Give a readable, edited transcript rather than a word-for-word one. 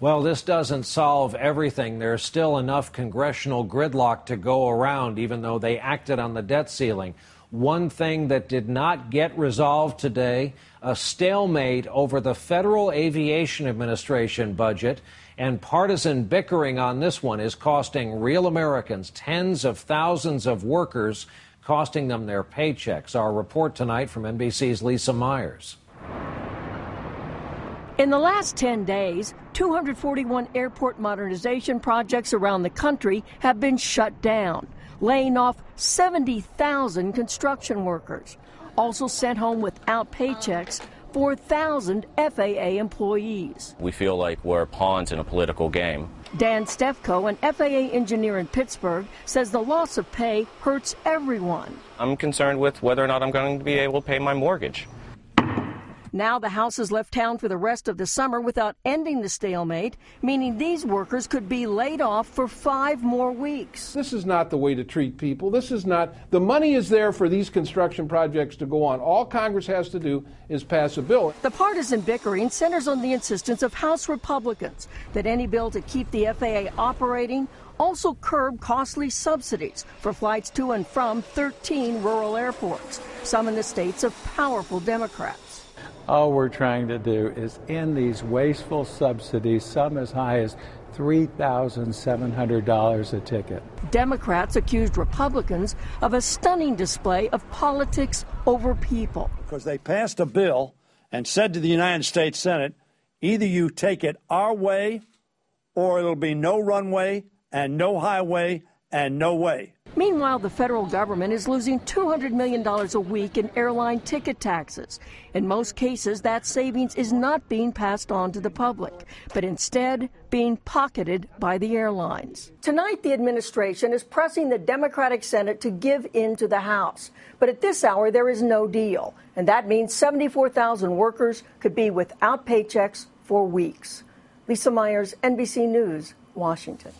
Well, this doesn't solve everything. There's still enough congressional gridlock to go around, even though they acted on the debt ceiling. One thing that did not get resolved today, a stalemate over the Federal Aviation Administration budget, and partisan bickering on this one is costing real Americans tens of thousands of workers, costing them their paychecks. Our report tonight from NBC's Lisa Myers. In the last 10 days, 241 airport modernization projects around the country have been shut down, laying off 70,000 construction workers. Also sent home without paychecks 4,000 FAA employees. We feel like we're pawns in a political game. Dan Stefko, an FAA engineer in Pittsburgh, says the loss of pay hurts everyone. I'm concerned with whether or not I'm going to be able to pay my mortgage. Now the House has left town for the rest of the summer without ending the stalemate, meaning these workers could be laid off for 5 more weeks. This is not the way to treat people. This is not. The money is there for these construction projects to go on. All Congress has to do is pass a bill. The partisan bickering centers on the insistence of House Republicans that any bill to keep the FAA operating also curb costly subsidies for flights to and from 13 rural airports, some in the states of powerful Democrats. All we're trying to do is end these wasteful subsidies, some as high as $3,700 a ticket. Democrats accused Republicans of a stunning display of politics over people. Because they passed a bill and said to the United States Senate, either you take it our way or it'll be no runway and no highway and no way. Meanwhile, the federal government is losing $200 million a week in airline ticket taxes. In most cases, that savings is not being passed on to the public, but instead being pocketed by the airlines. Tonight, the administration is pressing the Democratic Senate to give in to the House. But at this hour, there is no deal. And that means 74,000 workers could be without paychecks for weeks. Lisa Myers, NBC News, Washington.